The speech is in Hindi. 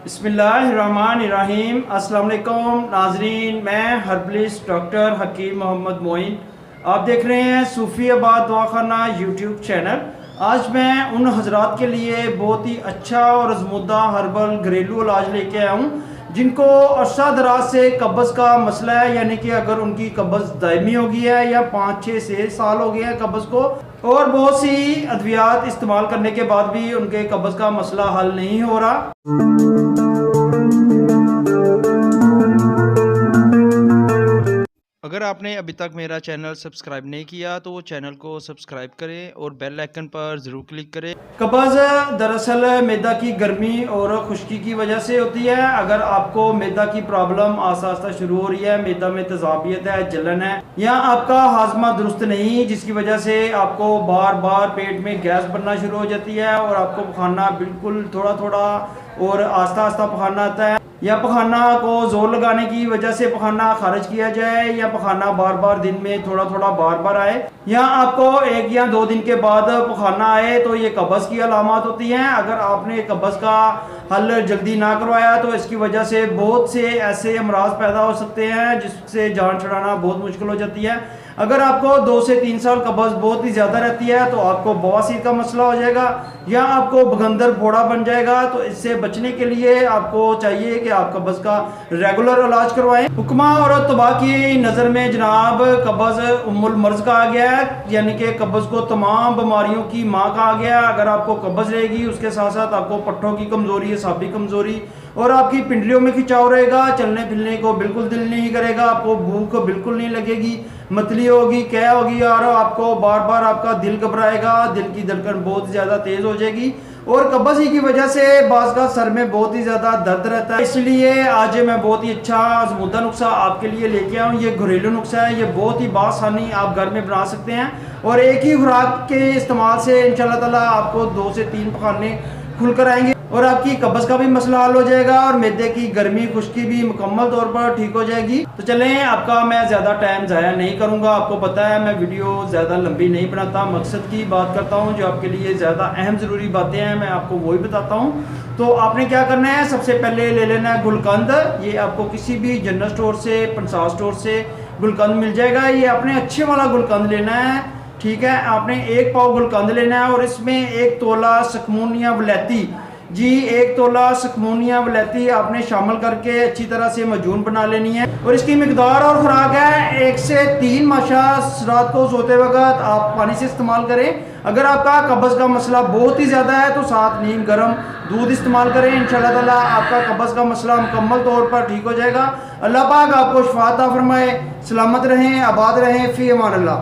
बिस्मिल्लाहिर्रहमानिर्रहीम। अस्सलाम वालेकुम नाजरीन, मैं हर्बलिस्ट डॉक्टर हकीम मोहम्मद मोइन। आप देख रहे हैं सूफियाबाद दवाखाना यूट्यूब चैनल। आज मैं उन हजरात के लिए बहुत ही अच्छा और आजमुदा हर्बल घरेलू इलाज लेके आया हूँ जिनको अरसा दराज से कब्ज़ का मसला है, यानी कि अगर उनकी कब्ज़ दायमी हो गई है या 5-6 साल हो गए हैं कब्ज़ को, और बहुत सी अद्वियात इस्तेमाल करने के बाद भी उनके कब्ज़ का मसला हल नहीं हो रहा। अगर आपने अभी तक मेरा चैनल सब्सक्राइब नहीं किया तो वो चैनल को सब्सक्राइब करें और बेल आइकन पर ज़रूर क्लिक करें। कब्ज़ दरअसल मैदा की गर्मी और खुश्की की वजह से होती है। अगर आपको मैदा की प्रॉब्लम आस्ता आस्ता शुरू हो रही है, मैदा में तेज़ाबियत है, जलन है, या आपका हाजमा दुरुस्त नहीं, जिसकी वजह से आपको बार बार पेट में गैस बनना शुरू हो जाती है और आपको पखाना बिल्कुल थोड़ा थोड़ा और आस्ता आस्ता पखाना आता है, या पखाना को जोर लगाने की वजह से पखाना खारिज किया जाए, या पखाना बार बार दिन में थोड़ा थोड़ा बार बार आए, या आपको 1 या 2 दिन के बाद पखाना आए, तो ये कब्ज़ की अलामत होती हैं। अगर आपने कब्ज़ का हल जल्दी ना करवाया तो इसकी वजह से बहुत से ऐसे अमराज पैदा हो सकते हैं जिससे जान छुड़ाना बहुत मुश्किल हो जाती है। अगर आपको 2 से 3 साल कब्ज़ बहुत ही ज़्यादा रहती है तो आपको बवासीर का मसला हो जाएगा या आपको बगंदर फोड़ा बन जाएगा। तो इससे बचने के लिए आपको चाहिए कि आप कब्ज़ का रेगुलर इलाज करवाएं। हुक्मा और तबा की नज़र में जनाब कब्ज़ उम्मुल मर्ज़ कहा गया है, यानी कि कब्ज़ को तमाम बीमारियों की माँ कहा गया है। अगर आपको कब्ज़ रहेगी उसके साथ साथ आपको पट्टों की कमज़ोरी, असाबी कमज़ोरी और आपकी पिंडलियों में खिंचाव रहेगा, चलने फिरने को बिल्कुल दिल नहीं करेगा, आपको भूख बिल्कुल नहीं लगेगी, मतली होगी, क्या होगी और आपको बार बार आपका दिल घबराएगा, दिल की धड़कन बहुत ज़्यादा तेज़ हो जाएगी और कब्ज़ ही की वजह से बाज़ का सर में बहुत ही ज़्यादा दर्द रहता है। इसलिए आज मैं बहुत ही अच्छा आज़मूदा नुस्खा आपके लिए लेके आया हूँ। ये घरेलू नुस्खा है, ये बहुत ही बासानी आप घर में बना सकते हैं और एक ही खुराक के इस्तेमाल से इंशाल्लाह ताला आपको 2 से 3 पखाने खुलकर आएंगे और आपकी कब्ज़ का भी मसला हल हो जाएगा और मैदे की गर्मी खुश्की भी मुकम्मल तौर पर ठीक हो जाएगी। तो चलें, आपका मैं ज़्यादा टाइम ज़ाया नहीं करूँगा। आपको पता है मैं वीडियो ज़्यादा लंबी नहीं बनाता, मकसद की बात करता हूँ। जो आपके लिए ज़्यादा अहम ज़रूरी बातें हैं मैं आपको वही बताता हूँ। तो आपने क्या करना है, सबसे पहले ले लेना है गुलकंद। ये आपको किसी भी जनरल स्टोर से, पंसार स्टोर से गुलकंद मिल जाएगा। ये आपने अच्छे वाला गुलकंद लेना है, ठीक है। आपने 1 पाव गुलकंद लेना है और इसमें 1 तोला सकमूनिया वलैती, जी 1 तोला सकमूनिया वलैती आपने शामिल करके अच्छी तरह से मजून बना लेनी है। और इसकी मिकदार और खुराक है 1 से 3 माशा रात को सोते वक्त आप पानी से इस्तेमाल करें। अगर आपका कब्ज़ का मसला बहुत ही ज़्यादा है तो 7 नीम गर्म दूध इस्तेमाल करें। इंशाल्लाह ताला आपका कब्ज़ का मसला मुकम्मल तौर पर ठीक हो जाएगा। अल्लाह पाक आपको शिफा अता फरमाए। सलामत रहें, आबाद रहें, फ़ी अमान अल्लाह।